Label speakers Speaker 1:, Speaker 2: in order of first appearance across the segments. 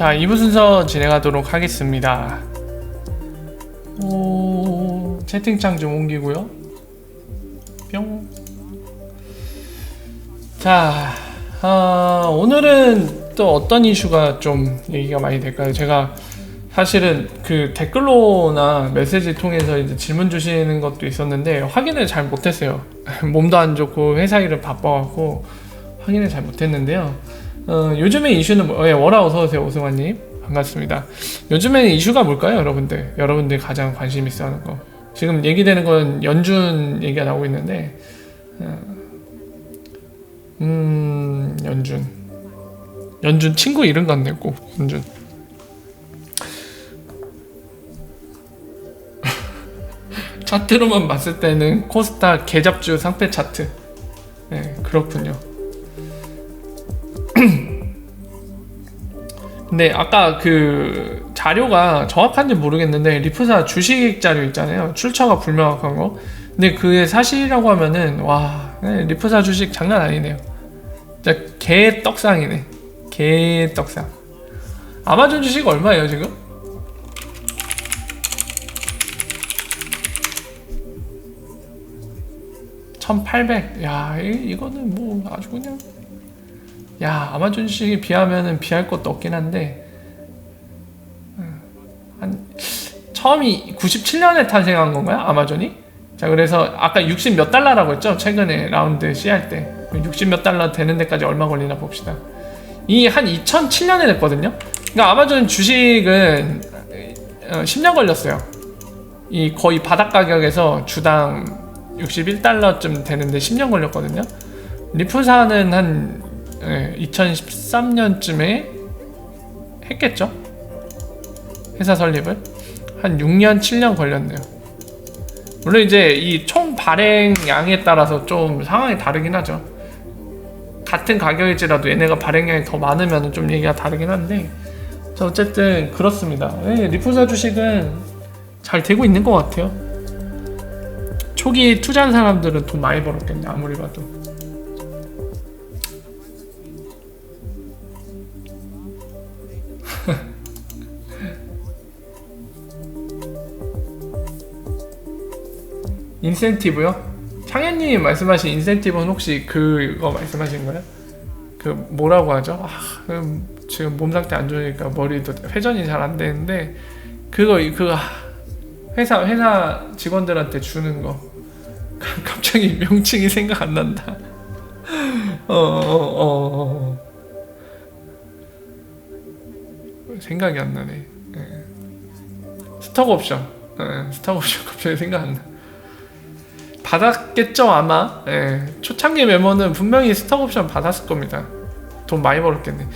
Speaker 1: 자, 2부 순서 진행하도록 하겠습니다. 채팅창 좀 옮기고요. 뿅. 자, 오늘은 또 어떤 이슈가 좀 얘기가 많이 될까요? 제가 사실은 그 댓글로나 메시지 통해서 이제 질문 주시는 것도 있었는데 확인을 잘 못했어요. 몸도 안 좋고 회사 일을 바빠갖고 확인을 잘 못했는데요. 요즘의 이슈는 워라 어서오세요. 오승환님 반갑습니다. 요즘에는 이슈가 뭘까요? 여러분들 가장 관심 있어 하는 거. 지금 얘기되는 건 연준 얘기가 나오고 있는데 연준 친구 이름 같네. 꼭 연준. 차트로만 봤을 때는 코스닥 개잡주 상패 차트. 네, 그렇군요. 근데 아까 그 자료가 정확한지 모르겠는데 리프사 주식 자료 있잖아요. 출처가 불명확한 거. 근데 그게 사실이라고 하면은 와, 리프사 주식 장난 아니네요. 진짜 개떡상이네. 개떡상. 아마존 주식 얼마예요 지금? 1800. 야, 이거는 뭐 아주 그냥, 야, 아마존 주식에 비하면은 비할 것도 없긴 한데, 처음이 97년에 탄생한 건가요? 아마존이? 자, 그래서 아까 60 몇 달러라고 했죠? 최근에 라운드 C 할 때 60 몇 달러 되는 데까지 얼마 걸리나 봅시다. 이 한 2007년에 됐거든요. 그러니까 아마존 주식은 10년 걸렸어요. 이 거의 바닥 가격에서 주당 61달러쯤 되는데 10년 걸렸거든요. 리프사는 한 2013년쯤에 했겠죠? 회사 설립을 한 6년, 7년 걸렸네요. 물론 이제 이 총 발행량에 따라서 좀 상황이 다르긴 하죠. 같은 가격일지라도 얘네가 발행량이 더 많으면 좀 얘기가 다르긴 한데, 어쨌든 그렇습니다. 리프사 주식은 잘 되고 있는 것 같아요. 초기 투자한 사람들은 돈 많이 벌었겠네, 아무리 봐도. 인센티브요? 창현님이 말씀하신 인센티브는 혹시 그거 말씀하신 거예요? 그 뭐라고 하죠? 지금 몸 상태 안 좋으니까 머리도 회전이 잘 안 되는데 그거 회사 직원들한테 주는 거. 갑자기 명칭이 생각 안 난다. 생각이 안 나네. 스톡옵션. 스톡옵션 갑자기 생각 안 나. 받았겠죠 아마. 초창기 메모는 분명히 스톡옵션 받았을 겁니다. 돈 많이 벌었겠네.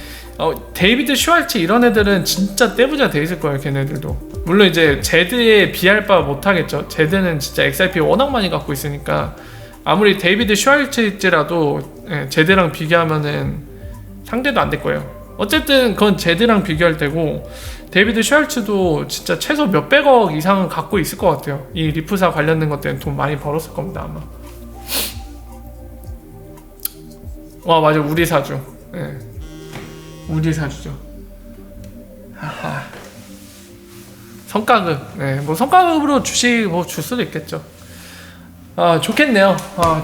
Speaker 1: 데이비드 슈왈츠 이런 애들은 진짜 떼부자 돼 있을 거예요. 걔네들도. 물론 이제 제드에 비할 바 못하겠죠. 제드는 진짜 XRP 워낙 많이 갖고 있으니까 아무리 데이비드 슈왈츠일지라도 제드랑 비교하면은 상대도 안 될 거예요. 어쨌든 그건 제드랑 비교할 때고, 데이비드 슈왈츠도 진짜 최소 몇백억 이상은 갖고 있을 것 같아요. 이 리프사 관련된 것 때문에 돈 많이 벌었을 겁니다 아마. 와, 맞아, 우리 사주. 우리 사주죠. 하하. 성과급. 뭐 성과급으로 주식 뭐 줄 수도 있겠죠. 좋겠네요.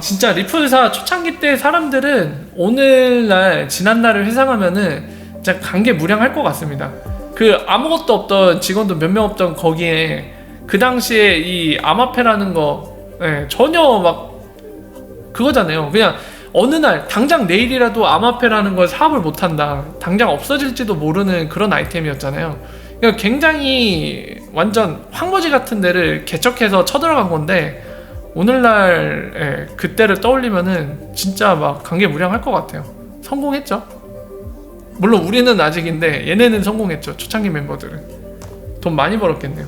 Speaker 1: 진짜 리프사 초창기 때 사람들은 오늘날 지난날을 회상하면은 진짜 감개무량할 것 같습니다. 그 아무것도 없던 직원도 몇 명 없던 거기에 그 당시에 이 아마페라는 거 전혀 막 그거잖아요. 그냥 어느 날 당장 내일이라도 아마페라는 걸 사업을 못한다, 당장 없어질지도 모르는 그런 아이템이었잖아요. 그러니까 굉장히 완전 황무지 같은 데를 개척해서 쳐들어간 건데, 오늘날 그때를 떠올리면은 진짜 막 감개무량할 것 같아요. 성공했죠. 물론 우리는 아직인데 얘네는 성공했죠. 초창기 멤버들은 돈 많이 벌었겠네요.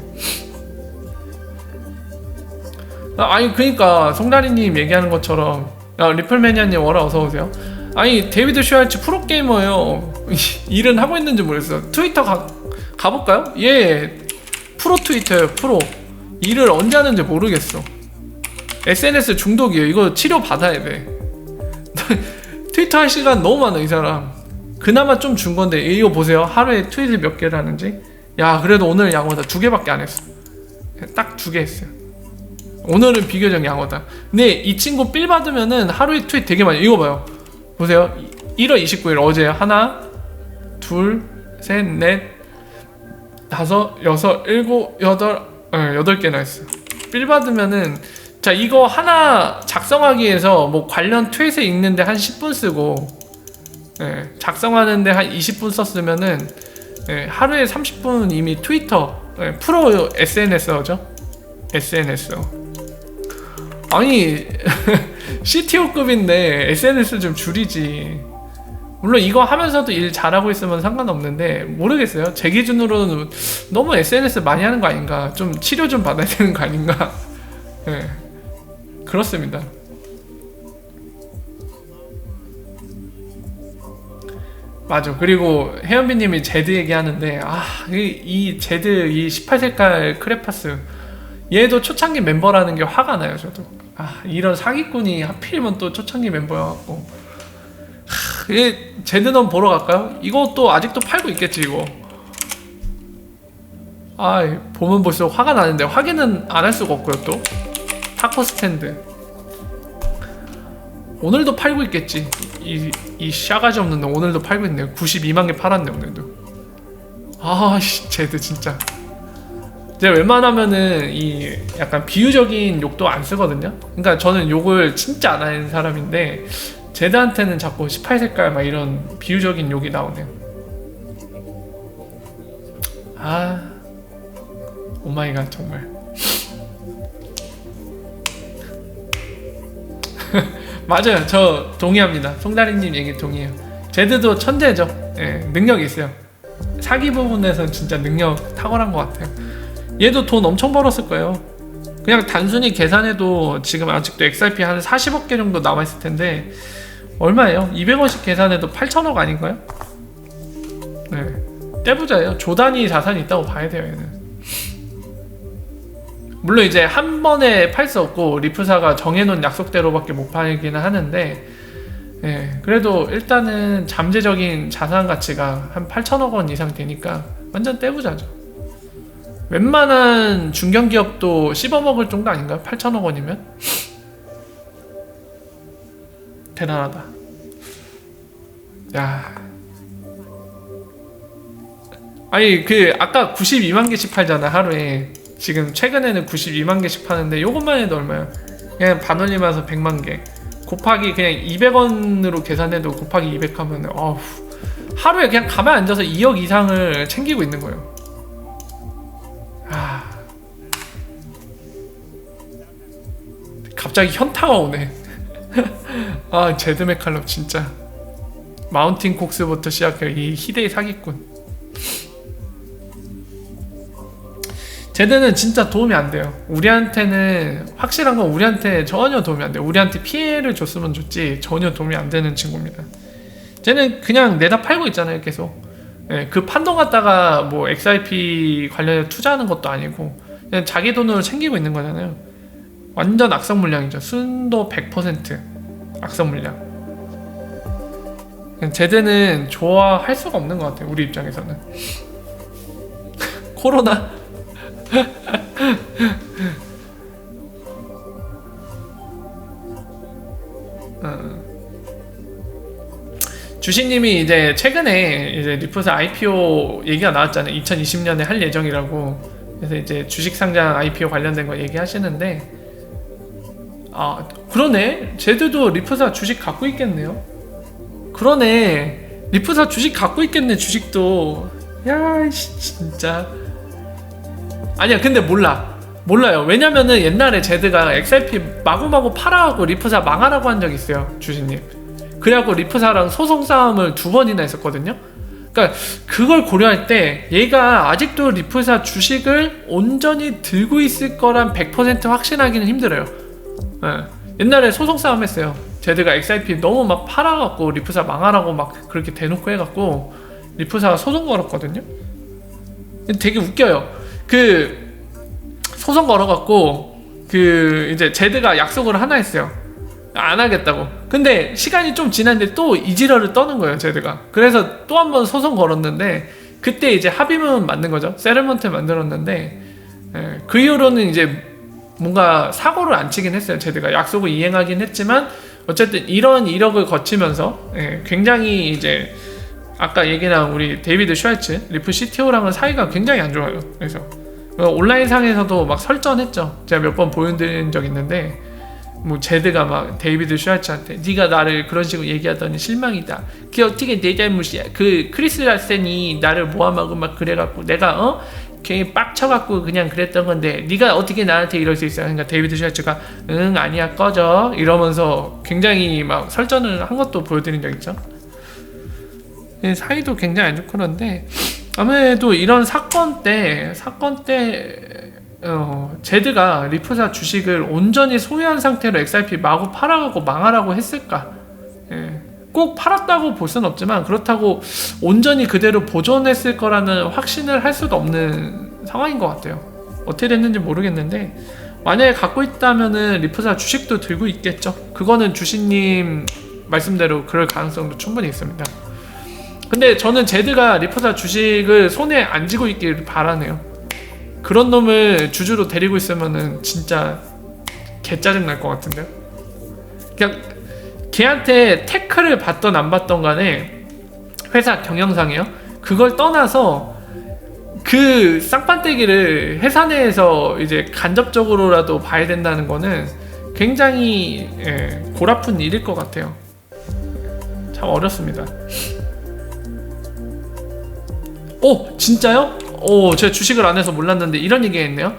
Speaker 1: 아니 그니까 성다리님 얘기하는 것처럼, 리플매니아님 워라 어서오세요. 아니 데이비드 슈왈츠 프로게이머예요. 일은 하고 있는지 모르겠어요. 트위터 가볼까요? 예, 프로 트위터예요. 프로. 일을 언제 하는지 모르겠어. SNS 중독이에요. 이거 치료 받아야 돼. 트위터 할 시간 너무 많아 이 사람. 그나마 좀 준 건데 이거 보세요. 하루에 트윗을 몇 개를 하는지. 야, 그래도 오늘 양호다. 2개밖에 안 했어. 딱 2개 했어요. 오늘은 비교적 양호다. 근데 이 친구 빌 받으면은 하루에 트윗 되게 많이. 이거 봐요. 보세요. 1월 29일 어제 하나, 둘, 셋, 넷, 다섯, 여섯, 일곱, 여덟, 8개나 했어요. 빌 받으면은, 자, 이거 하나 작성하기 위해서 뭐 관련 트윗에 읽는데 한 10분 쓰고, 작성하는데 한 20분 썼으면은, 하루에 30분 이미 트위터, 프로 SNS어죠? SNS. 아니, CTO급인데 SNS 좀 줄이지. 물론 이거 하면서도 일 잘하고 있으면 상관없는데 모르겠어요. 제 기준으로는 너무 SNS 많이 하는 거 아닌가. 좀 치료 좀 받아야 되는 거 아닌가. 네, 그렇습니다. 맞아. 그리고 혜연비님이 제드 얘기하는데 이 제드 이 18색깔 크레파스 얘도 초창기 멤버라는 게 화가 나요. 저도 이런 사기꾼이 하필이면 또 초창기 멤버여갖고 제드넘 보러 갈까요? 이것도 아직도 팔고 있겠지 이거. 보면 볼수록 화가 나는데 확인은 안 할 수가 없고요. 또 타코 스탠드 오늘도 팔고 있겠지. 이 싸가지 없는 놈 오늘도 팔고 있네요. 92만 개 팔았네 오늘도. 제드 진짜. 제가 웬만하면은 이 약간 비유적인 욕도 안 쓰거든요. 그러니까 저는 욕을 진짜 안 하는 사람인데 제드한테는 자꾸 18색깔 막 이런 비유적인 욕이 나오네요. 오마이갓 정말. 맞아요. 저 동의합니다. 송다리님 얘기 동의해요. 제드도 천재죠. 능력이 있어요. 사기 부분에서 진짜 능력 탁월한 것 같아요. 얘도 돈 엄청 벌었을 거예요. 그냥 단순히 계산해도 지금 아직도 XRP 한 40억 개 정도 남아있을 텐데 얼마예요? 200원씩 계산해도 8천억 아닌가요? 떼부자예요. 조단위 자산이 있다고 봐야 돼요. 얘는. 물론 이제 한 번에 팔 수 없고 리프사가 정해놓은 약속대로밖에 못 팔기는 하는데 그래도 일단은 잠재적인 자산 가치가 한 8천억 원 이상 되니까 완전 떼부자죠. 웬만한 중견기업도 씹어먹을 정도 아닌가요? 8천억 원이면? 대단하다. 야, 아니 아까 92만 개씩 팔잖아 하루에. 지금 최근에는 92만 개씩 파는데 요것만 해도 얼마야? 그냥 반올림해서 100만 개 곱하기 그냥 200원으로 계산해도 곱하기 200 하면 하루에 그냥 가만히 앉아서 2억 이상을 챙기고 있는 거예요. 갑자기 현타가 오네. 제드 맥칼럼 진짜 마운틴 콕스부터 시작해 이 희대의 사기꾼. 제드는 진짜 도움이 안 돼요. 우리한테는 확실한 건 우리한테 전혀 도움이 안 돼요. 우리한테 피해를 줬으면 좋지 전혀 도움이 안 되는 친구입니다. 쟤는 그냥 내다 팔고 있잖아요 계속. 그 판돈 갖다가 뭐 XRP 관련해 투자하는 것도 아니고 그냥 자기 돈으로 챙기고 있는 거잖아요. 완전 악성 물량이죠. 순도 100% 악성 물량. 제드는 좋아할 수가 없는 것 같아요. 우리 입장에서는. 코로나 주식님이 이제 최근에 이제 리프사 IPO 얘기가 나왔잖아요. 2020년에 할 예정이라고. 그래서 이제 주식 상장 IPO 관련된 거 얘기하시는데 그러네. 제드도 리프사 주식 갖고 있겠네요. 그러네. 리프사 주식 갖고 있겠네. 주식도. 야 진짜. 아니야 근데 몰라요. 왜냐면은 옛날에 제드가 XRP 마구마구 팔아갖고 리프사 망하라고 한 적이 있어요. 주식님. 그래갖고 리프사랑 소송 싸움을 2번이나 했었거든요. 그러니까 그걸 고려할 때 얘가 아직도 리프사 주식을 온전히 들고 있을 거란 100% 확신하기는 힘들어요. 옛날에 소송 싸움 했어요. 제드가 XRP 너무 막 팔아갖고 리프사 망하라고 막 그렇게 대놓고 해갖고 리프사가 소송 걸었거든요. 되게 웃겨요. 소송 걸어갖고 이제 제드가 약속을 하나 했어요. 안 하겠다고. 근데 시간이 좀 지났는데 또 이지랄을 떠는 거예요, 제드가. 그래서 또 한 번 소송 걸었는데 그때 이제 합의문 만든 거죠. 세ttle먼트 만들었는데 그 이후로는 이제 뭔가 사고를 안 치긴 했어요. 제드가 약속을 이행하긴 했지만 어쨌든 이런 이력을 거치면서 굉장히 이제 아까 얘기한 우리 데이비드 슈왈츠 리프 CTO랑은 사이가 굉장히 안 좋아요. 그래서 온라인상에서도 막 설전했죠. 제가 몇 번 보여드린 적 있는데 뭐 제드가 막 데이비드 슈왈츠한테 네가 나를 그런 식으로 얘기하더니 실망이다. 그게 어떻게 내 잘못이야. 그 크리스 라센이 나를 모함하고 막 그래갖고 내가 괜히 빡쳐갖고 그냥 그랬던 건데 네가 어떻게 나한테 이럴 수 있어. 그러니까 데이비드 슈왈츠가 응 아니야 꺼져 이러면서 굉장히 막 설전을 한 것도 보여드린 적 있죠. 사이도 굉장히 안 좋고 그런데 아무래도 이런 사건 때 제드가 리프사 주식을 온전히 소유한 상태로 XRP 마구 팔아가고 망하라고 했을까? 꼭 팔았다고 볼 수는 없지만 그렇다고 온전히 그대로 보존했을 거라는 확신을 할 수도 없는 상황인 것 같아요. 어떻게 됐는지 모르겠는데 만약에 갖고 있다면은 리프사 주식도 들고 있겠죠. 그거는 주식님 말씀대로 그럴 가능성도 충분히 있습니다. 근데 저는 제드가 리프사 주식을 손에 안 쥐고 있길 바라네요. 그런 놈을 주주로 데리고 있으면은 진짜 개짜증 날 것 같은데요. 그냥 걔한테 태클을 받던 안 받던 간에 회사 경영상이요. 그걸 떠나서 그 쌍판떼기를 회사 내에서 이제 간접적으로라도 봐야 된다는 거는 굉장히 골아픈 일일 것 같아요. 참 어렵습니다. 오 진짜요? 오 제가 주식을 안 해서 몰랐는데 이런 얘기 했네요.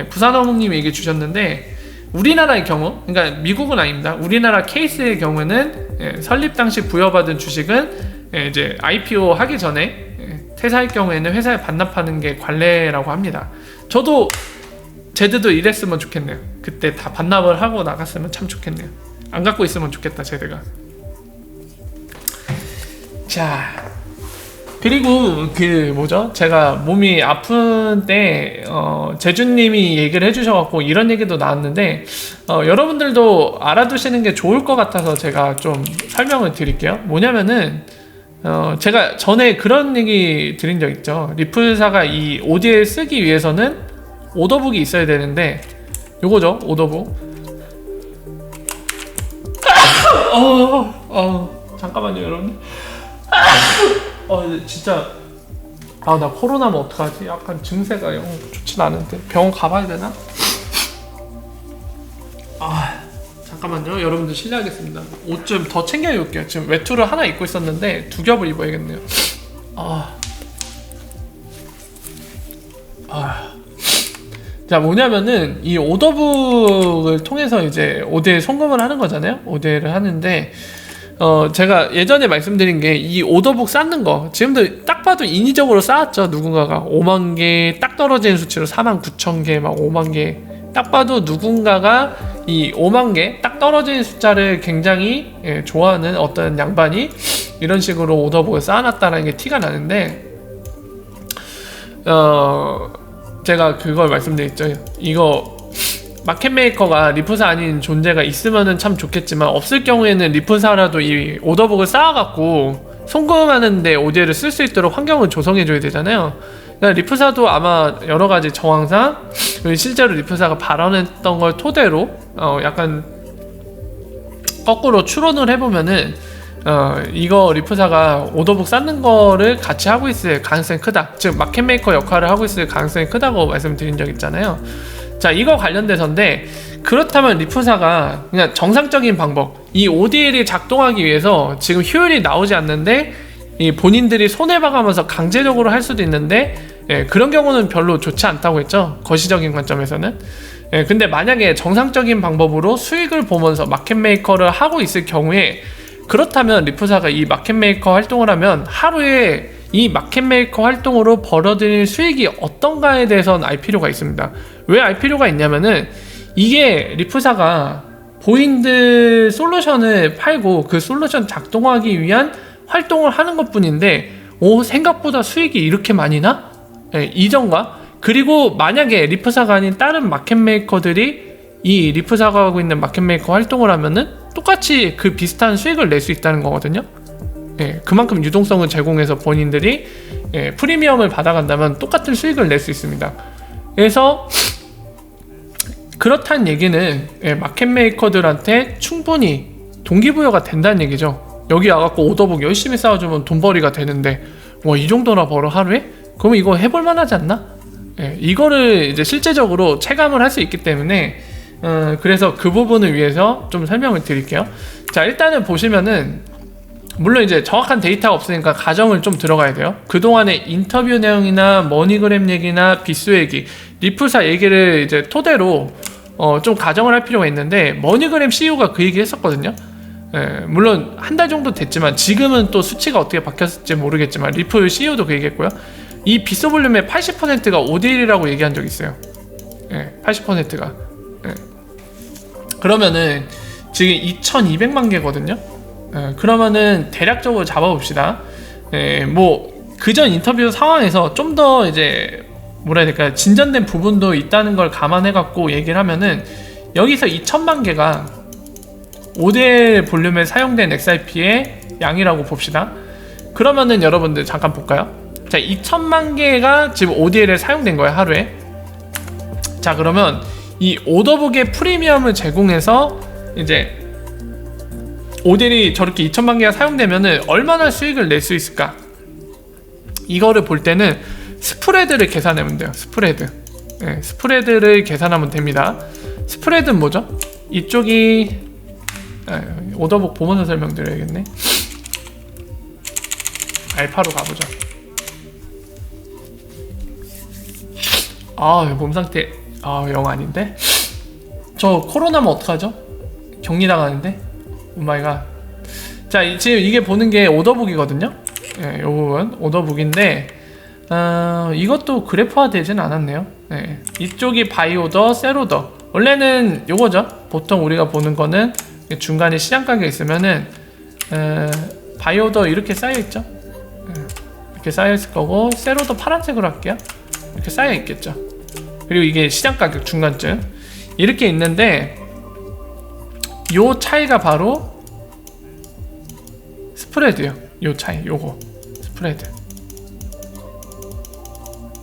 Speaker 1: 부산어묵님이 얘기해 주셨는데 우리나라의 경우, 그러니까 미국은 아닙니다. 우리나라 케이스의 경우는 설립 당시 부여받은 주식은 이제 IPO 하기 전에 퇴사할 경우에는 회사에 반납하는 게 관례라고 합니다. 저도 제드도 이랬으면 좋겠네요. 그때 다 반납을 하고 나갔으면 참 좋겠네요. 안 갖고 있으면 좋겠다 제드가. 자 그리고 그 뭐죠? 제가 몸이 아픈 때 제주님이 얘기를 해주셔갖고 이런 얘기도 나왔는데 여러분들도 알아두시는 게 좋을 것 같아서 제가 좀 설명을 드릴게요. 뭐냐면은 제가 전에 그런 얘기 드린 적 있죠. 리플사가 이 OD를 쓰기 위해서는 오더북이 있어야 되는데 요거죠, 오더북. 잠깐만요, 여러분. 진짜 나 코로나면 어떡하지? 약간 증세가 영 좋진 않은데 병원 가봐야 되나? 잠깐만요, 여러분들 실례하겠습니다. 옷 좀 더 챙겨올게요. 지금 외투를 하나 입고 있었는데 두 겹을 입어야겠네요. 자 뭐냐면은 이 오더북을 통해서 이제 오더에 송금을 하는 거잖아요. 오더를 하는데 제가 예전에 말씀드린 게 이 오더북 쌓는 거 지금도 딱 봐도 인위적으로 쌓았죠. 누군가가 5만 개 딱 떨어지는 수치로 49,000개 막 5만 개 딱 봐도 누군가가 이 5만 개 딱 떨어지는 숫자를 굉장히 좋아하는 어떤 양반이 이런 식으로 오더북을 쌓아놨다는 게 티가 나는데 제가 그걸 말씀드렸죠. 이거 마켓메이커가 리프사 아닌 존재가 있으면은 참 좋겠지만 없을 경우에는 리프사라도 이 오더북을 쌓아갖고 송금하는데 오디오를 쓸 수 있도록 환경을 조성해줘야 되잖아요. 그러니까 리프사도 아마 여러가지 정황상 실제로 리프사가 발언했던 걸 토대로 약간 거꾸로 추론을 해보면은 이거 리프사가 오더북 쌓는 거를 같이 하고 있을 가능성이 크다. 즉 마켓메이커 역할을 하고 있을 가능성이 크다고 말씀드린 적 있잖아요. 자 이거 관련돼서인데 그렇다면 리프사가 그냥 정상적인 방법 이 ODL이 작동하기 위해서 지금 효율이 나오지 않는데 이 본인들이 손해봐가면서 강제적으로 할 수도 있는데 그런 경우는 별로 좋지 않다고 했죠. 거시적인 관점에서는. 근데 만약에 정상적인 방법으로 수익을 보면서 마켓메이커를 하고 있을 경우에 그렇다면 리프사가 이 마켓메이커 활동을 하면 하루에 이 마켓메이커 활동으로 벌어들일 수익이 어떤가에 대해서는 알 필요가 있습니다. 왜 알 필요가 있냐면은 이게 리프사가 보인드 솔루션을 팔고 그 솔루션 작동하기 위한 활동을 하는 것 뿐인데 생각보다 수익이 이렇게 많이 나? 이전과 그리고 만약에 리프사가 아닌 다른 마켓메이커들이 이 리프사가 하고 있는 마켓메이커 활동을 하면은 똑같이 그 비슷한 수익을 낼 수 있다는 거거든요. 예, 그만큼 유동성을 제공해서 본인들이 프리미엄을 받아간다면 똑같은 수익을 낼 수 있습니다. 그래서 그렇다는 얘기는 마켓메이커들한테 충분히 동기부여가 된다는 얘기죠. 여기 와갖고 오더북 열심히 쌓아주면 돈벌이가 되는데 이 정도나 벌어 하루에? 그러면 이거 해볼 만하지 않나? 이거를 이제 실제적으로 체감을 할 수 있기 때문에 그래서 그 부분을 위해서 좀 설명을 드릴게요. 자, 일단은 보시면은 물론 이제 정확한 데이터가 없으니까 가정을 좀 들어가야 돼요. 그동안의 인터뷰 내용이나 머니그램 얘기나 빗소 얘기, 리플사 얘기를 이제 토대로 좀 가정을 할 필요가 있는데, 머니그램 CEO가 그 얘기 했었거든요. 물론 한 달 정도 됐지만 지금은 또 수치가 어떻게 바뀌었을지 모르겠지만 리플 CEO도 그 얘기했고요. 이 빗소 볼륨의 80%가 5대1이라고 얘기한 적이 있어요. 80%가. 그러면은 지금 2200만 개거든요. 그러면은 대략적으로 잡아봅시다. 뭐 그전 인터뷰 상황에서 좀 더 이제 뭐라 해야 될까요? 진전된 부분도 있다는 걸 감안해갖고 얘기를 하면은 여기서 2000만 개가 5대 볼륨에 사용된 XRP의 양이라고 봅시다. 그러면은 여러분들 잠깐 볼까요? 자, 2000만 개가 지금 ODL에 사용된 거예요, 하루에. 자, 그러면 이 오더북의 프리미엄을 제공해서 이제 ODL이 저렇게 2000만 개가 사용되면은 얼마나 수익을 낼 수 있을까? 이거를 볼 때는 스프레드를 계산하면 돼요. 스프레드를 계산하면 됩니다. 스프레드는 뭐죠? 이쪽이 오더북 보면서 설명드려야겠네. 알파로 가보죠. 몸 상태 영 아닌데? 저 코로나면 어떡하죠? 격리당하는데? 오마이갓. 자, 지금 이게 보는 게 오더북이거든요. 요 부분 오더북인데 이것도 그래프화 되진 않았네요. 이쪽이 바이오더, 셀오더. 원래는 요거죠. 보통 우리가 보는 거는 중간에 시장 가격이 있으면은 바이오더 이렇게 쌓여있죠. 이렇게 쌓여있을 거고, 셀오더 파란색으로 할게요. 이렇게 쌓여있겠죠. 그리고 이게 시장 가격 중간쯤 이렇게 있는데, 요 차이가 바로 스프레드요. 요 차이, 요거 스프레드.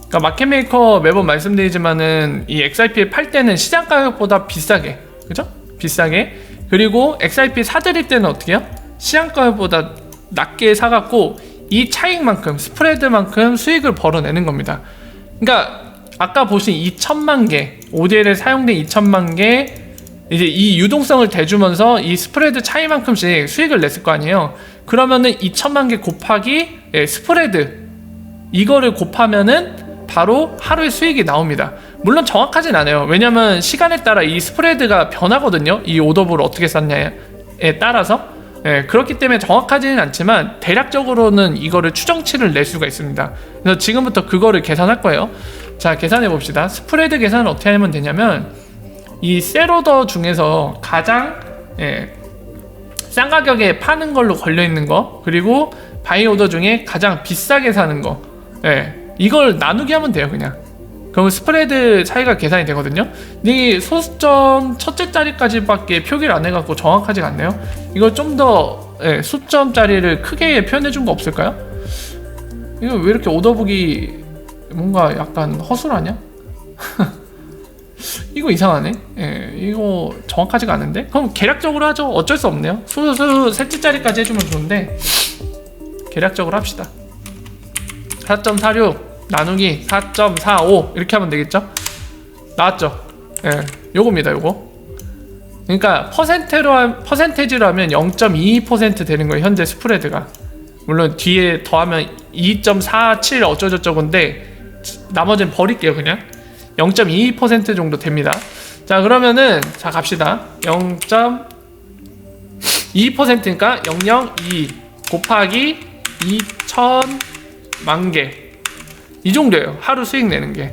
Speaker 1: 그러니까 마켓메이커 매번 말씀드리지만은 이 XRP 팔 때는 시장 가격보다 비싸게, 그죠? 비싸게. 그리고 XRP 사드릴 때는 어떻게 해요? 시장 가격보다 낮게 사갖고 이 차익만큼, 스프레드만큼 수익을 벌어내는 겁니다. 그러니까 아까 보신 2000만 개, ODL에 사용된 2000만 개, 이제 이 유동성을 대주면서 이 스프레드 차이만큼씩 수익을 냈을 거 아니에요. 그러면은 2000만 개 곱하기 스프레드, 이거를 곱하면은 바로 하루의 수익이 나옵니다. 물론 정확하진 않아요. 왜냐면 시간에 따라 이 스프레드가 변하거든요. 이 오더북을 어떻게 샀냐에 따라서. 그렇기 때문에 정확하지는 않지만 대략적으로는 이거를 추정치를 낼 수가 있습니다. 그래서 지금부터 그거를 계산할 거예요. 자, 계산해 봅시다. 스프레드 계산을 어떻게 하면 되냐면, 이 셀오더 중에서 가장 싼 가격에 파는 걸로 걸려 있는 거, 그리고 바이오더 중에 가장 비싸게 사는 거, 이걸 나누기 하면 돼요, 그냥. 그럼 스프레드 차이가 계산이 되거든요. 이 소수점 첫째 자리까지밖에 표기를 안 해갖고 정확하지가 않네요. 이걸 좀 더 수점 자리를 크게 표현해 준 거 없을까요? 이거 왜 이렇게 오더북이 뭔가 약간 허술하냐? 이거 이상하네. 이거 정확하지가 않은데? 그럼 계략적으로 하죠. 어쩔 수 없네요. 셋째 자리까지 해주면 좋은데 계략적으로 합시다. 4.46 나누기 4.45 이렇게 하면 되겠죠? 나왔죠? 요겁니다, 요거. 그러니까 퍼센테이지로 하면 0.22% 되는 거예요, 현재 스프레드가. 물론 뒤에 더하면 2.47 어쩌저쩌고인데 나머지는 버릴게요, 그냥. 0.22% 정도 됩니다. 자, 그러면은 자 갑시다. 0.22%니까 002 곱하기 2000만 개, 이 정도예요, 하루 수익 내는 게.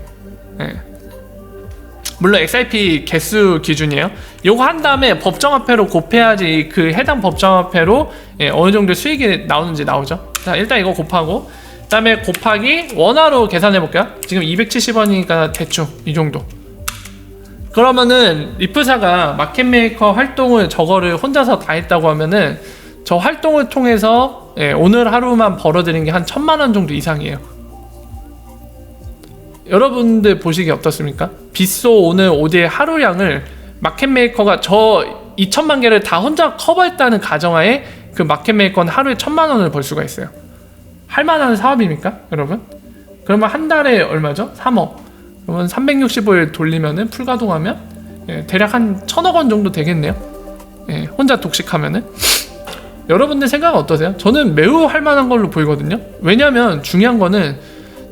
Speaker 1: 물론 XRP 개수 기준이에요. 요거 한 다음에 법정화폐로 곱해야지 그 해당 법정화폐로 어느 정도 수익이 나오는지 나오죠. 자, 일단 이거 곱하고, 그 다음에 곱하기 원화로 계산해 볼게요. 지금 270원이니까 대충 이 정도. 그러면은 리프사가 마켓메이커 활동을 저거를 혼자서 다 했다고 하면은 저 활동을 통해서 오늘 하루만 벌어들인 게 한 1,000만원 정도 이상이에요. 여러분들 보시기 어떻습니까? 빗소 오늘 OD의 하루량을 마켓메이커가 저 2,000만 개를 다 혼자 커버했다는 가정하에 그 마켓메이커는 하루에 1,000만원을 벌 수가 있어요. 할만한 사업입니까 여러분? 그러면 한 달에 얼마죠? 3억. 그러면 365일 돌리면은 풀가동하면 대략 한 1,000억 원 정도 되겠네요. 혼자 독식하면은. 여러분들 생각은 어떠세요? 저는 매우 할만한 걸로 보이거든요. 왜냐면 중요한 거는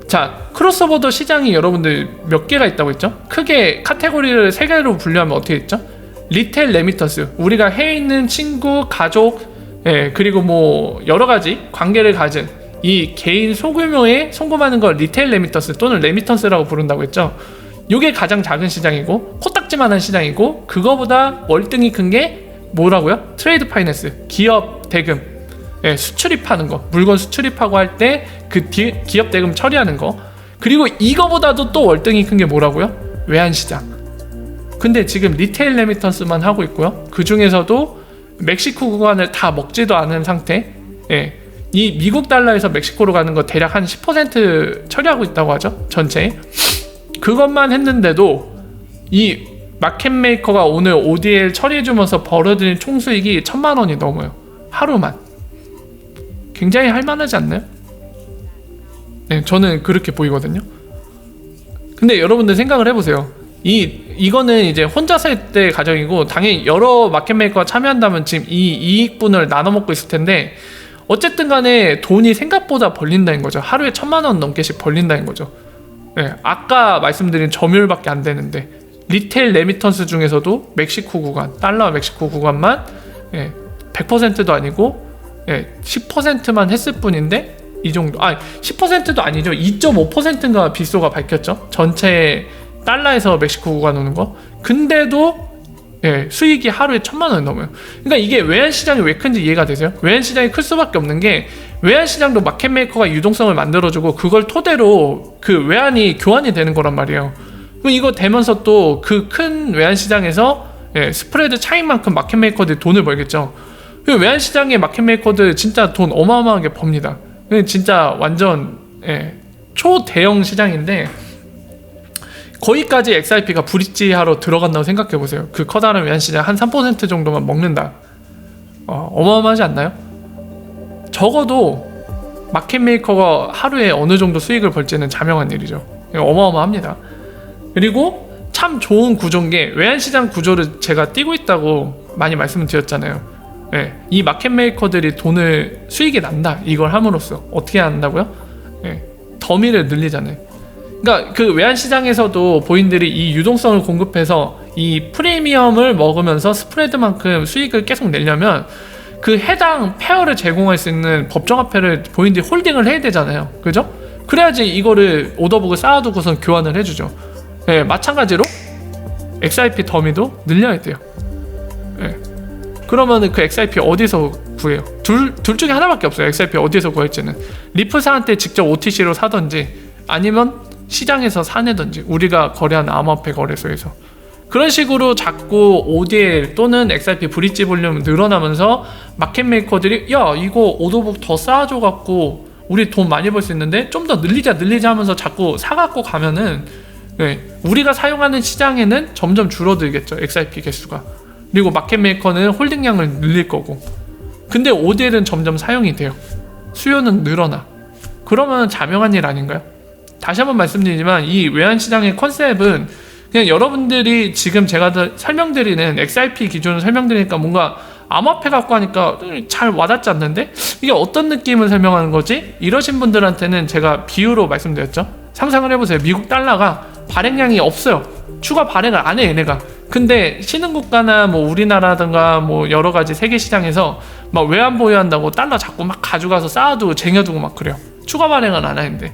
Speaker 1: 자 크로스오버 시장이 여러분들 몇 개가 있다고 했죠? 크게 카테고리를 3개로 분류하면 어떻게 했죠? 리테일 레미턴스, 우리가 해외에 있는 친구, 가족, 그리고 뭐 여러가지 관계를 가진 이 개인 소규모의 송금하는 걸 리테일 레미턴스 또는 레미턴스라고 부른다고 했죠. 요게 가장 작은 시장이고 코딱지만한 시장이고, 그거보다 월등히 큰 게 뭐라고요? 트레이드 파이낸스, 기업 대금, 수출입하는 거, 물건 수출입하고 할 때 그 기업 대금 처리하는 거. 그리고 이거보다도 또 월등히 큰 게 뭐라고요? 외환시장. 근데 지금 리테일 레미턴스만 하고 있고요. 그 중에서도 멕시코 구간을 다 먹지도 않은 상태. 이 미국 달러에서 멕시코로 가는 거 대략 한 10% 처리하고 있다고 하죠. 전체에. 그것만 했는데도 이 마켓메이커가 오늘 ODL 처리해주면서 벌어들인 총수익이 1,000만 원이 넘어요. 하루만. 굉장히 할만하지 않나요? 저는 그렇게 보이거든요. 근데 여러분들 생각을 해보세요. 이거는 이제 혼자서 할 때 가정이고, 당연히 여러 마켓메이커가 참여한다면 지금 이 이익분을 나눠 먹고 있을 텐데, 어쨌든 간에 돈이 생각보다 벌린다는 거죠. 하루에 1,000만 원 넘게씩 벌린다는 거죠. 아까 말씀드린 점유율밖에 안 되는데, 리테일 레미턴스 중에서도 멕시코 구간, 달러와 멕시코 구간만 100%도 아니고 10%만 했을 뿐인데, 이 정도, 10%도 아니죠. 2.5%인가 빗소가 밝혔죠. 전체 달러에서 멕시코 구간 오는 거. 근데도 수익이 하루에 1,000만 원이 넘어요. 그러니까 이게 외환시장이 왜 큰지 이해가 되세요? 외환시장이 클 수밖에 없는 게, 외환시장도 마켓메이커가 유동성을 만들어주고 그걸 토대로 그 외환이 교환이 되는 거란 말이에요. 그럼 이거 되면서 또 그 큰 외환시장에서 스프레드 차이만큼 마켓메이커들이 돈을 벌겠죠. 외환시장의 마켓메이커들 진짜 돈 어마어마하게 법니다. 진짜 완전 초대형 시장인데, 거기까지 XRP가 브릿지하러 들어간다고 생각해보세요. 그 커다란 외환시장 한 3% 정도만 먹는다. 어마어마하지 않나요? 적어도 마켓메이커가 하루에 어느 정도 수익을 벌지는 자명한 일이죠. 어마어마합니다. 그리고 참 좋은 구조인 게, 외환시장 구조를 제가 띄고 있다고 많이 말씀을 드렸잖아요. 이 마켓메이커들이 돈을 수익이 난다. 이걸 함으로써 어떻게 한다고요? 더미를 늘리잖아요. 그러니까 그 외환시장에서도 본인들이 이 유동성을 공급해서 이 프리미엄을 먹으면서 스프레드만큼 수익을 계속 내려면 그 해당 페어를 제공할 수 있는 법정화폐를 본인들이 홀딩을 해야 되잖아요. 그죠? 그래야지 이거를 오더북을 쌓아두고선 교환을 해주죠. 마찬가지로 XRP 더미도 늘려야 돼요. 그러면은 그 XRP 어디서 구해요? 둘 중에 하나밖에 없어요. XRP 어디서 구할지는. 리프사한테 직접 OTC로 사던지, 아니면 시장에서 사내던지, 우리가 거래하는 암호화폐 거래소에서. 그런 식으로 자꾸 ODL 또는 XRP 브릿지 볼륨 늘어나면서 마켓메이커들이 야 이거 오더북 더 쌓아줘갖고 우리 돈 많이 벌 수 있는데 좀 더 늘리자 하면서 자꾸 사갖고 가면은 우리가 사용하는 시장에는 점점 줄어들겠죠. XRP 개수가. 그리고 마켓메이커는 홀딩량을 늘릴 거고. 근데 ODL은 점점 사용이 돼요. 수요는 늘어나. 그러면 자명한 일 아닌가요? 다시 한번 말씀드리지만 이 외환시장의 컨셉은 그냥 여러분들이 지금 제가 설명드리는 XRP 기준으로 설명드리니까 뭔가 암호화폐 갖고 하니까 잘 와닿지 않는데 이게 어떤 느낌을 설명하는 거지? 이러신 분들한테는 제가 비유로 말씀드렸죠. 상상을 해보세요. 미국 달러가 발행량이 없어요. 추가 발행을 안 해 얘네가. 근데 신흥국가나 뭐 우리나라든가 뭐 여러 가지 세계 시장에서 막 외환 보유한다고 달러 자꾸 막 가져가서 쌓아두고 쟁여두고 막 그래요. 추가 발행은 안 하는데.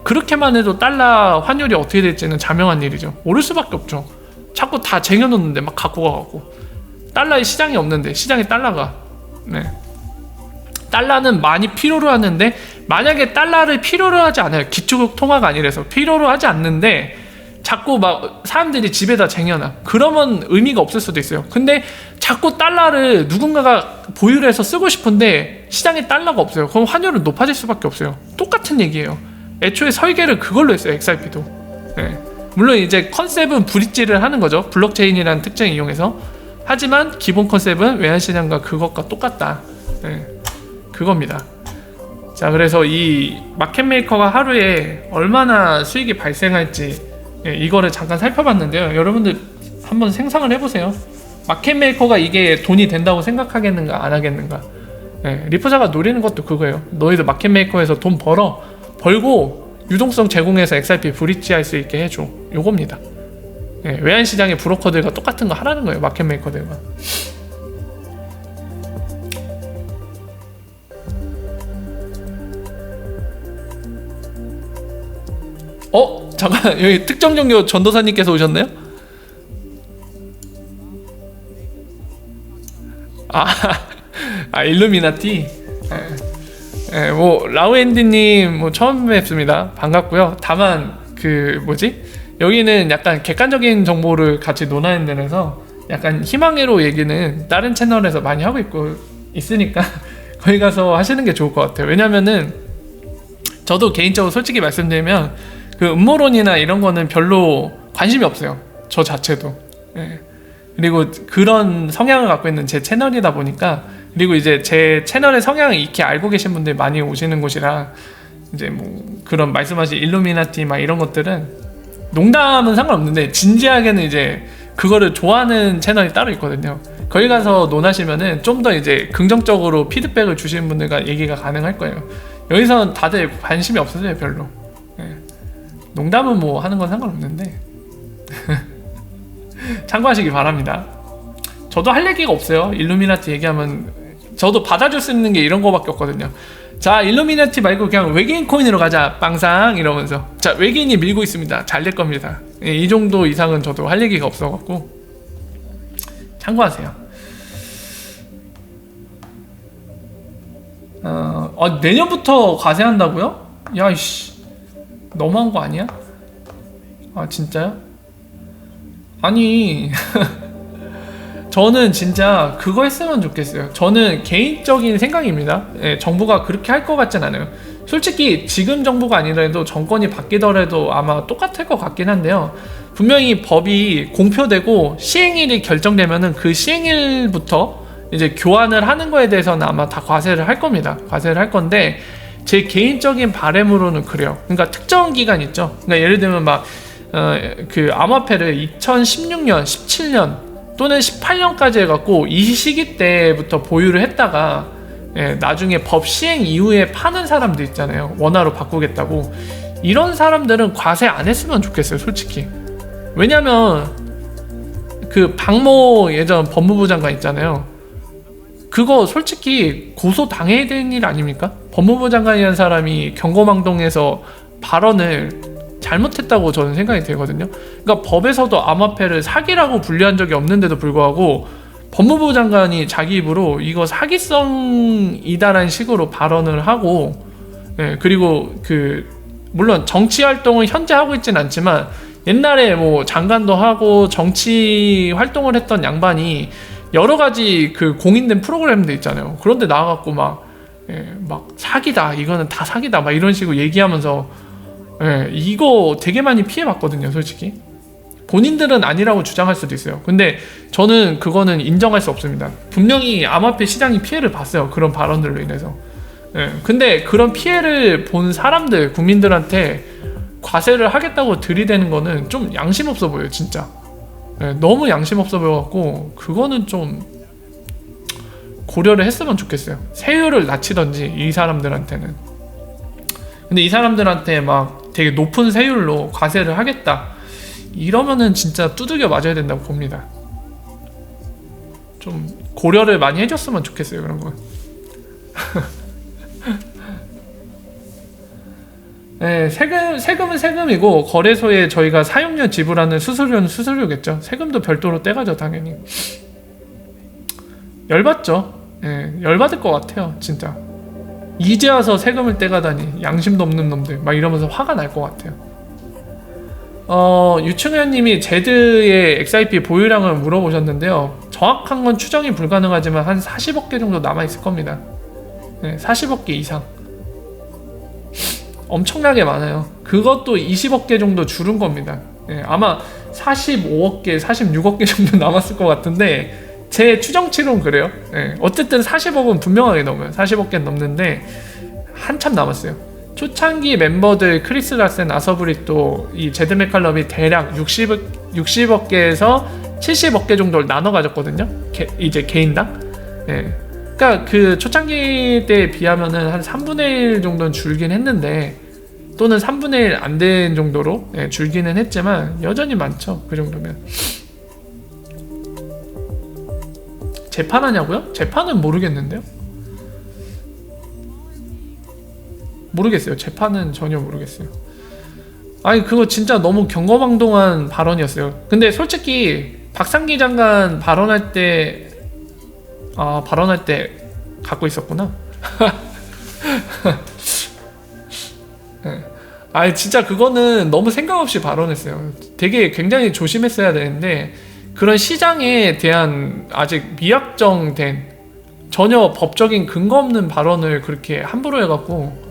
Speaker 1: 그렇게만 해도 달러 환율이 어떻게 될지는 자명한 일이죠. 오를 수밖에 없죠. 자꾸 다 쟁여놓는데 막 갖고 가고. 달러에 시장이 없는데 시장에 달러가. 달러는 많이 필요로 하는데, 만약에 달러를 필요로 하지 않아요. 기축 통화가 아니라서 필요로 하지 않는데 자꾸 막 사람들이 집에다 쟁여놔. 그러면 의미가 없을 수도 있어요. 근데 자꾸 달러를 누군가가 보유를 해서 쓰고 싶은데 시장에 달러가 없어요. 그럼 환율은 높아질 수밖에 없어요. 똑같은 얘기예요. 애초에 설계를 그걸로 했어요. XRP도. 네. 물론 이제 컨셉은 브릿지를 하는 거죠. 블록체인이라는 특징을 이용해서. 하지만 기본 컨셉은 외환시장과 그것과 똑같다. 네. 그겁니다. 자, 그래서 이 마켓메이커가 하루에 얼마나 수익이 발생할지 이거를 잠깐 살펴봤는데요. 여러분들 한번 생각을 해보세요. 마켓메이커가 이게 돈이 된다고 생각하겠는가 안 하겠는가. 리프사가 노리는 것도 그거예요. 너희들 마켓메이커에서 돈 벌고 유동성 제공해서 XRP 브릿지 할 수 있게 해줘. 요겁니다. 외환시장의 브로커들과 똑같은 거 하라는 거예요. 마켓메이커들과. 잠깐, 여기 특정 종교 전도사님께서 오셨나요? 일루미나티. 뭐 라우앤디님 뭐 처음 뵙습니다. 반갑고요. 다만 여기는 약간 객관적인 정보를 같이 논하는 데라서 약간 희망회로 얘기는 다른 채널에서 많이 하고 있으니까 거기 가서 하시는 게 좋을 것 같아요. 왜냐면은 저도 개인적으로 솔직히 말씀드리면 그 음모론이나 이런 거는 별로 관심이 없어요. 저 자체도. 그리고 그런 성향을 갖고 있는 제 채널이다 보니까, 그리고 이제 제 채널의 성향을 익히 알고 계신 분들이 많이 오시는 곳이라 이제 뭐 그런 말씀하신 일루미나티 막 이런 것들은 농담은 상관없는데 진지하게는 이제 그거를 좋아하는 채널이 따로 있거든요. 거기 가서 논하시면은 좀 더 이제 긍정적으로 피드백을 주시는 분들과 얘기가 가능할 거예요. 여기서는 다들 관심이 없으세요, 별로. 농담은 뭐 하는 건 상관없는데 참고하시기 바랍니다. 저도 할 얘기가 없어요. 일루미나티 얘기하면 저도 받아줄 수 있는 게 이런 거밖에 없거든요. 자, 일루미나티 말고 그냥 외계인 코인으로 가자 빵상 이러면서, 자, 외계인이 밀고 있습니다. 잘 될 겁니다. 이 정도 이상은 저도 할 얘기가 없어갖고 참고하세요. 내년부터 과세한다고요? 야이씨, 너무한 거 아니야? 진짜요? 아니 저는 진짜 그거 했으면 좋겠어요. 저는 개인적인 생각입니다. 정부가 그렇게 할 것 같진 않아요. 솔직히 지금 정부가 아니더라도 정권이 바뀌더라도 아마 똑같을 것 같긴 한데요. 분명히 법이 공표되고 시행일이 결정되면은 그 시행일부터 이제 교환을 하는 거에 대해서는 아마 다 과세를 할 겁니다. 과세를 할 건데 제 개인적인 바람으로는 그래요. 그러니까 특정 기간 있죠. 그러니까 예를 들면 그 암호화폐를 2016년, 17년 또는 18년까지 해갖고 이 시기 때부터 보유를 했다가 나중에 법 시행 이후에 파는 사람들 있잖아요. 원화로 바꾸겠다고. 이런 사람들은 과세 안 했으면 좋겠어요, 솔직히. 왜냐면 그 박모 예전 법무부 장관 있잖아요. 그거 솔직히 고소 당해야 되는 일 아닙니까? 법무부 장관이라는 사람이 경거망동에서 발언을 잘못했다고 저는 생각이 되거든요. 그러니까 법에서도 암호화폐를 사기라고 분류한 적이 없는데도 불구하고 법무부 장관이 자기 입으로 이거 사기성이다라는 식으로 발언을 하고, 그리고 물론 정치 활동을 현재 하고 있진 않지만 옛날에 뭐 장관도 하고 정치 활동을 했던 양반이 여러 가지 그 공인된 프로그램들 있잖아요. 그런데 나와갖고 막 사기다, 이거는 다 사기다, 막 이런 식으로 얘기하면서 이거 되게 많이 피해봤거든요, 솔직히. 본인들은 아니라고 주장할 수도 있어요. 근데 저는 그거는 인정할 수 없습니다. 분명히 암호화폐 시장이 피해를 봤어요, 그런 발언들로 인해서. 근데 그런 피해를 본 사람들, 국민들한테 과세를 하겠다고 들이대는 거는 좀 양심 없어 보여요, 진짜. 너무 양심 없어 보여갖고 그거는 좀 고려를 했으면 좋겠어요. 세율을 낮추던지, 이 사람들한테는. 근데 이 사람들한테 막 되게 높은 세율로 과세를 하겠다 이러면은 진짜 두들겨 맞아야 된다고 봅니다. 좀 고려를 많이 해줬으면 좋겠어요, 그런 건. 세금은 세금이고 거래소에 저희가 사용료 지불하는 수수료는 수수료겠죠. 세금도 별도로 떼가죠, 당연히. 열받죠. 열받을 것 같아요, 진짜. 이제 와서 세금을 떼가다니, 양심도 없는 놈들 막 이러면서 화가 날 것 같아요. 유충현님이 제드의 XIP 보유량을 물어보셨는데요. 정확한 건 추정이 불가능하지만 한 40억 개 정도 남아있을 겁니다. 네, 40억 개 이상. 엄청나게 많아요. 그것도 20억 개 정도 줄은 겁니다. 네, 아마 45억 개, 46억 개 정도 남았을 것 같은데 제 추정치로는 그래요. 네, 어쨌든 40억은 분명하게 넘어요. 40억 개 넘는데 한참 남았어요. 초창기 멤버들 크리스 라센, 아서브릿도 이 제드 맥칼럼이 대략 60억 개에서 70억 개 정도를 나눠 가졌거든요. 이제 개인당. 네. 그러니까 그 초창기 때에 비하면은 한 3분의 1 정도는 줄긴 했는데, 또는 3분의 1 안 된 정도로 줄기는 했지만 여전히 많죠. 그 정도면. 재판하냐고요? 재판은 모르겠는데요. 모르겠어요. 재판은 전혀 모르겠어요. 아니 그거 진짜 너무 경거망동한 발언이었어요. 근데 솔직히 박상기 장관 발언할 때 갖고 있었구나. 네. 아니 진짜 그거는 너무 생각 없이 발언했어요. 되게 굉장히 조심했어야 되는데 그런 시장에 대한 아직 미확정된 전혀 법적인 근거 없는 발언을 그렇게 함부로 해갖고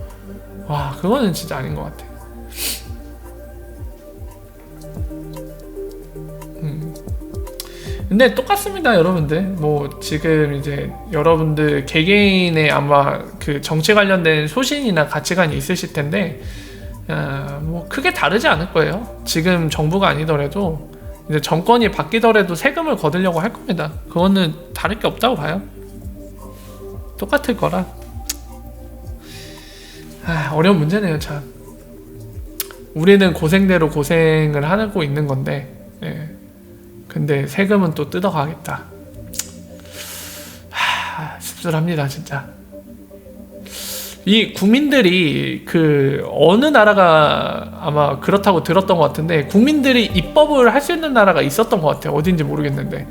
Speaker 1: 와 그거는 진짜 아닌 것 같아. 근데 똑같습니다 여러분들. 뭐 지금 이제 여러분들 개개인의 아마 그 정치 관련된 소신이나 가치관이 있으실 텐데 뭐 크게 다르지 않을 거예요. 지금 정부가 아니더라도 이제 정권이 바뀌더라도 세금을 거두려고 할 겁니다. 그거는 다를 게 없다고 봐요. 똑같을 거라. 어려운 문제네요 참. 우리는 고생대로 고생을 하고 있는 건데 근데 세금은 또 뜯어가겠다. 씁쓸합니다 진짜. 이 국민들이 그 어느 나라가 아마 그렇다고 들었던 것 같은데 국민들이 입법을 할 수 있는 나라가 있었던 것 같아요. 어딘지 모르겠는데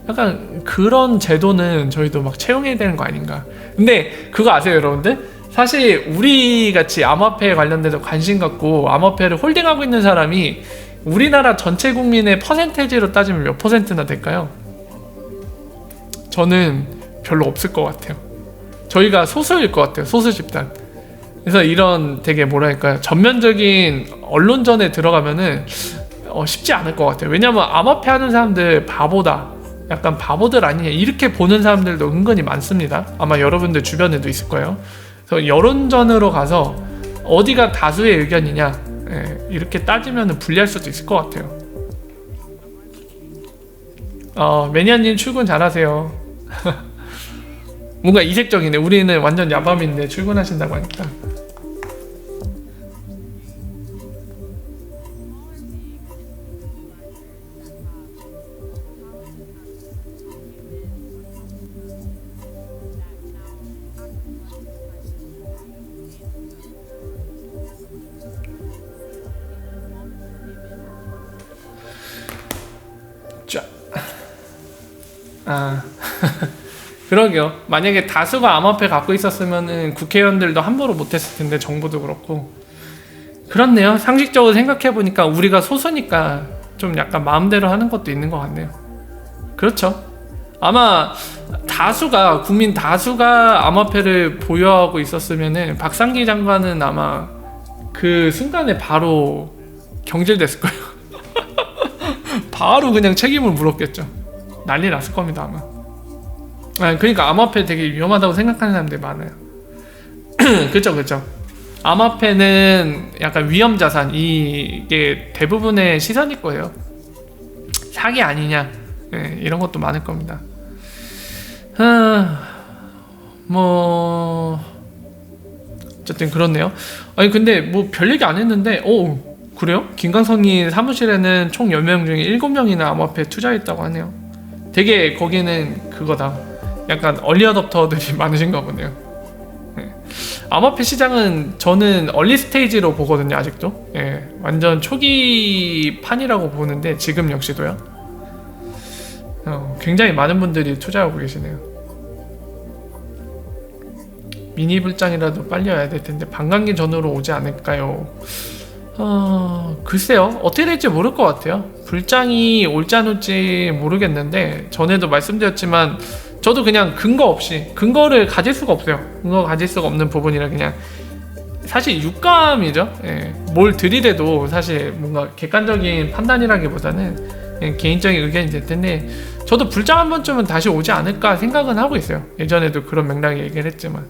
Speaker 1: 약간 그런 제도는 저희도 막 채용해야 되는 거 아닌가. 근데 그거 아세요 여러분들? 사실 우리 같이 암호화폐에 관련돼서 관심 갖고 암호화폐를 홀딩하고 있는 사람이 우리나라 전체 국민의 퍼센테이지로 따지면 몇 퍼센트나 될까요? 저는 별로 없을 것 같아요. 저희가 소수일 것 같아요. 소수 집단. 그래서 이런 되게 뭐랄까요 전면적인 언론전에 들어가면은 쉽지 않을 것 같아요. 왜냐면 암호화폐 하는 사람들 바보다, 약간 바보들 아니냐 이렇게 보는 사람들도 은근히 많습니다. 아마 여러분들 주변에도 있을 거예요. 그래서 여론전으로 가서 어디가 다수의 의견이냐 이렇게 따지면 불리할 수도 있을 것 같아요. 매니아님 출근 잘하세요. 뭔가 이색적이네. 우리는 완전 야밤인데 출근하신다고 하니까. 그러게요. 만약에 다수가 암호화폐 갖고 있었으면은 국회의원들도 함부로 못했을 텐데 정부도 그렇고. 그렇네요. 상식적으로 생각해보니까 우리가 소수니까 좀 약간 마음대로 하는 것도 있는 것 같네요. 그렇죠. 아마 다수가 국민 다수가 암호화폐를 보유하고 있었으면은 박상기 장관은 아마 그 순간에 바로 경질됐을 거예요. 바로 그냥 책임을 물었겠죠. 난리 났을 겁니다 아마. 그러니까 암호화폐 되게 위험하다고 생각하는 사람들이 많아요. 그쵸. 암호화폐는 약간 위험자산, 이게 대부분의 시선일 거예요. 사기 아니냐 이런 것도 많을 겁니다. 뭐 어쨌든 그렇네요. 아니 근데 뭐 별 얘기 안 했는데 그래요? 김광석이 사무실에는 총 10명 중에 7명이나 암호화폐에 투자했다고 하네요. 되게 거기는 그거다. 약간 얼리어답터들이 많으신가 보네요. 암호화폐 시장은 저는 얼리 스테이지로 보거든요. 아직도. 완전 초기 판이라고 보는데 지금 역시도요. 굉장히 많은 분들이 투자하고 계시네요. 미니 불장이라도 빨리 와야 될 텐데 반감기 전후로 오지 않을까요? 글쎄요. 어떻게 될지 모를 것 같아요. 불장이 올지 안 올지 모르겠는데, 전에도 말씀드렸지만, 저도 그냥 근거 없이, 근거를 가질 수가 없어요. 근거 가질 수가 없는 부분이라 그냥, 사실 육감이죠. 예. 뭘 들이대도 사실 뭔가 객관적인 판단이라기보다는 그냥 개인적인 의견이 될 텐데, 저도 불장 한 번쯤은 다시 오지 않을까 생각은 하고 있어요. 예전에도 그런 맥락에 얘기를 했지만.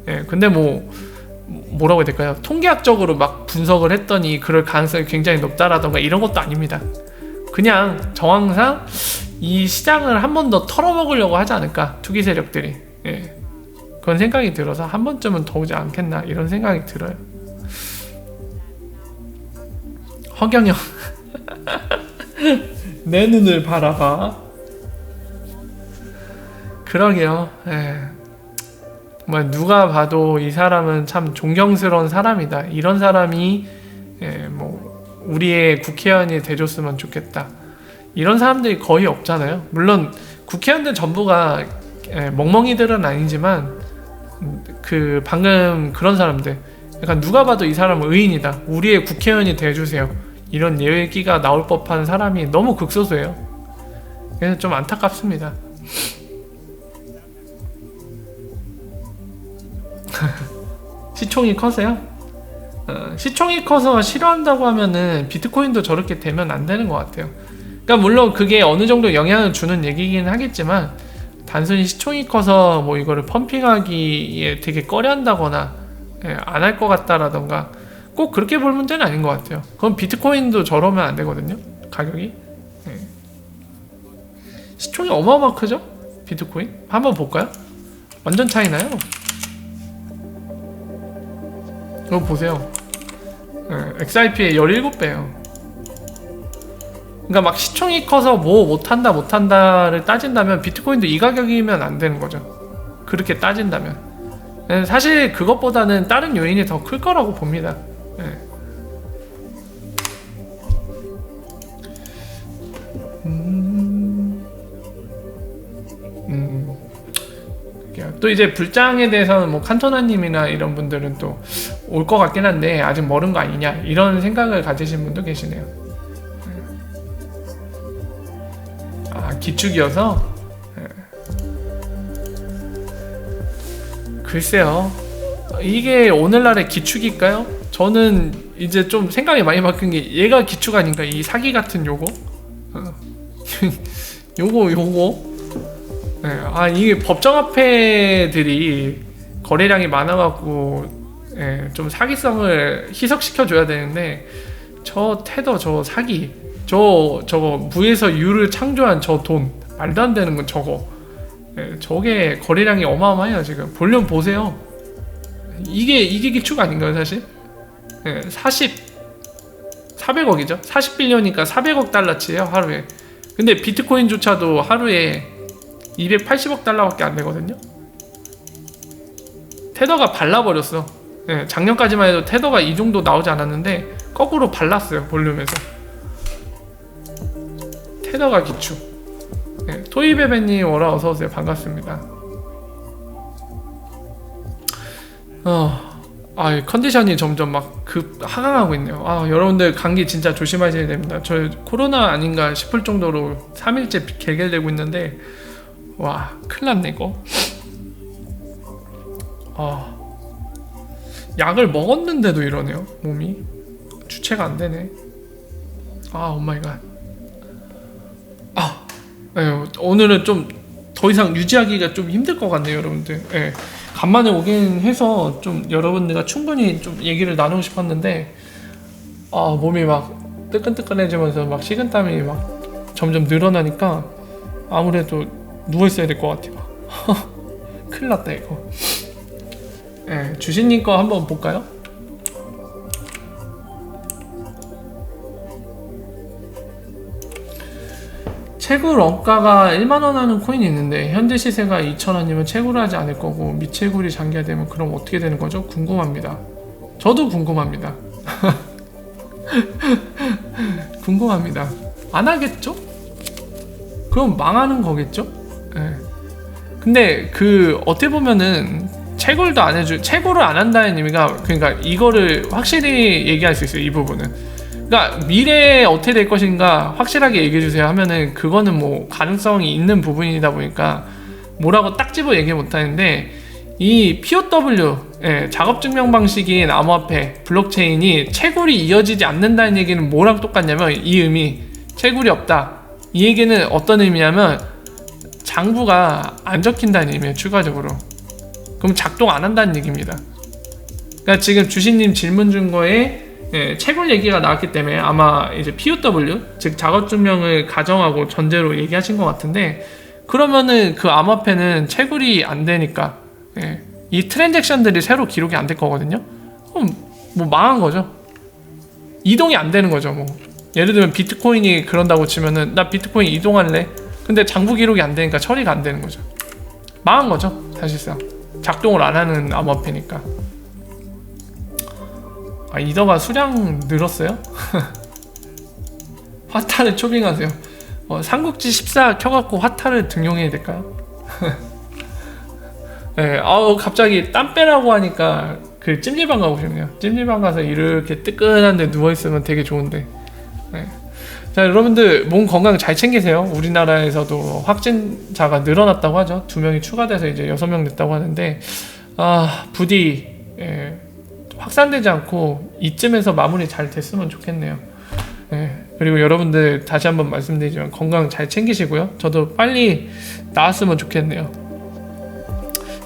Speaker 1: 예. 근데 뭐라고 해야 될까요? 통계학적으로 막 분석을 했더니 그럴 가능성이 굉장히 높다라던가 이런 것도 아닙니다. 그냥 정황상 이 시장을 한 번 더 털어먹으려고 하지 않을까, 투기 세력들이. 예. 그런 생각이 들어서 한 번쯤은 더 오지 않겠나 이런 생각이 들어요. 허경영 내 눈을 바라봐. 그러게요. 예. 정말 누가 봐도 이 사람은 참 존경스러운 사람이다. 이런 사람이 우리의 국회의원이 돼줬으면 좋겠다. 이런 사람들이 거의 없잖아요. 물론 국회의원들 전부가 멍멍이들은 아니지만 그 방금 그런 사람들, 약간 누가 봐도 이 사람은 의인이다. 우리의 국회의원이 돼주세요. 이런 얘기가 나올 법한 사람이 너무 극소수예요. 그래서 좀 안타깝습니다. 시총이 커서요? 시총이 커서 싫어한다고 하면은 비트코인도 저렇게 되면 안 되는 것 같아요. 그러니까 물론 그게 어느 정도 영향을 주는 얘기긴 하겠지만, 단순히 시총이 커서 뭐 이거를 펌핑하기에 되게 꺼려한다거나 안 할 것 같다라던가 꼭 그렇게 볼 문제는 아닌 것 같아요. 그럼 비트코인도 저러면 안 되거든요, 가격이. 시총이 어마어마 크죠? 비트코인? 한번 볼까요? 완전 차이나요? 이거 보세요. XRP의 17배예요. 그러니까 막 시총이 커서 뭐 못한다를 따진다면 비트코인도 이 가격이면 안 되는 거죠. 그렇게 따진다면. 사실 그것보다는 다른 요인이 더 클 거라고 봅니다. 또 이제 불장에 대해서는 뭐 칸토나님이나 이런 분들은 또 올 것 같긴 한데 아직 멀은 거 아니냐 이런 생각을 가지신 분도 계시네요. 기축이어서. 글쎄요, 이게 오늘날의 기축일까요? 저는 이제 좀 생각이 많이 바뀐 게, 얘가 기축 아닌가, 이 사기 같은 요거. 요거. 이게 법정화폐들이 거래량이 많아갖고 좀 사기성을 희석시켜줘야 되는데, 저 테더, 저 사기, 저거 무에서 유를 창조한 저 돈, 말도 안 되는 건 저거. 저게 거래량이 어마어마해요. 지금 볼륨 보세요. 이게 기축 아닌가요, 사실? 400억이죠. 40빌리언이니까 400억 달러치예요, 하루에. 근데 비트코인조차도 하루에 280억 달러밖에 안 되거든요. 테더가 발라버렸어. 작년까지만 해도 테더가 이 정도 나오지 않았는데 거꾸로 발랐어요, 볼륨에서. 테더가 기축. 토이베베님 오라 어서오세요. 반갑습니다. 컨디션이 점점 막 하강하고 있네요. 여러분들 감기 진짜 조심하셔야 됩니다. 저 코로나 아닌가 싶을 정도로 3일째 개결되고 있는데, 와, 큰일 났네 이거. 약을 먹었는데도 이러네요, 몸이. 주체가 안 되네. 오마이갓. 오늘은 좀 더 이상 유지하기가 좀 힘들 것 같네요, 여러분들. 간만에 오긴 해서 좀 여러분들과 충분히 좀 얘기를 나누고 싶었는데, 몸이 막 뜨끈뜨끈해지면서 막 식은땀이 막 점점 늘어나니까 아무래도 누워있어야 될 것 같아요. 큰일 났다 이거. 주신님 거 한번 볼까요? 채굴 원가가 1만원 하는 코인이 있는데 현재 시세가 2,000원이면 채굴을 하지 않을 거고, 미채굴이 장기화되면 그럼 어떻게 되는 거죠? 궁금합니다. 저도 궁금합니다. 궁금합니다. 안 하겠죠? 그럼 망하는 거겠죠? 근데 어떻게 보면은 채굴도 안 해주, 채굴을 안 한다는 의미가, 그러니까 이거를 확실히 얘기할 수 있어요. 이 부분은. 그러니까 미래에 어떻게 될 것인가 확실하게 얘기해 주세요 하면은 그거는 뭐 가능성이 있는 부분이다 보니까 뭐라고 딱 집어 얘기 못 하는데, 이 POW, 작업 증명 방식인 암호화폐 블록체인이 채굴이 이어지지 않는다는 얘기는 뭐랑 똑같냐면, 이 의미, 채굴이 없다, 이 얘기는 어떤 의미냐면 장부가 안 적힌다는 의미예요. 추가적으로 그럼 작동 안 한다는 얘기입니다. 그러니까 지금 주신님 질문 준 거에 채굴 얘기가 나왔기 때문에 아마 이제 POW, 즉 작업 증명을 가정하고 전제로 얘기하신 것 같은데, 그러면은 그 암호화폐는 채굴이 안 되니까 이 트랜잭션들이 새로 기록이 안 될 거거든요. 그럼 뭐 망한 거죠. 이동이 안 되는 거죠. 뭐 예를 들면 비트코인이 그런다고 치면은 나 비트코인 이동할래. 근데 장부 기록이 안 되니까 처리가 안 되는 거죠. 망한 거죠. 사실상 작동을 안 하는 암호화폐니까. 아, 이더가 수량 늘었어요? 화타를 초빙하세요. 삼국지 14 켜갖고 화타를 등용해야 될까요? 네, 갑자기 땀 빼라고 하니까 그 찜질방 가고 싶네요. 찜질방 가서 이렇게 뜨끈한데 누워있으면 되게 좋은데. 네. 자, 여러분들 몸 건강 잘 챙기세요. 우리나라에서도 확진자가 늘어났다고 하죠. 2명이 추가돼서 이제 6명 됐다고 하는데, 부디 확산되지 않고 이쯤에서 마무리 잘 됐으면 좋겠네요. 그리고 여러분들 다시 한번 말씀드리지만 건강 잘 챙기시고요. 저도 빨리 나았으면 좋겠네요.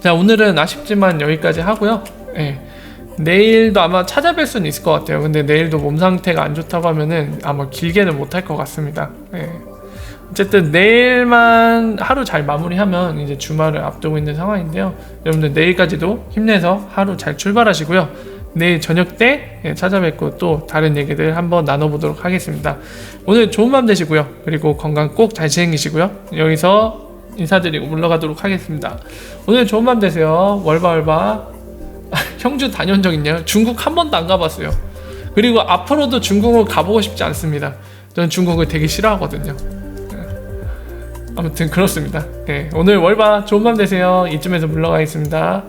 Speaker 1: 자, 오늘은 아쉽지만 여기까지 하고요. 내일도 아마 찾아뵐 수는 있을 것 같아요. 근데 내일도 몸 상태가 안 좋다고 하면은 아마 길게는 못 할 것 같습니다. 어쨌든 내일만 하루 잘 마무리하면 이제 주말을 앞두고 있는 상황인데요. 여러분들 내일까지도 힘내서 하루 잘 출발하시고요. 내일 저녁 때 찾아뵙고 또 다른 얘기들 한번 나눠보도록 하겠습니다. 오늘 좋은 밤 되시고요. 그리고 건강 꼭 잘 챙기시고요. 여기서 인사드리고 물러가도록 하겠습니다. 오늘 좋은 밤 되세요. 월바월바. 형주 다녀온 적 있냐요? 중국 한 번도 안 가봤어요. 그리고 앞으로도 중국을 가보고 싶지 않습니다. 저는 중국을 되게 싫어하거든요. 아무튼 그렇습니다. 오늘 월바 좋은 밤 되세요. 이쯤에서 물러가겠습니다.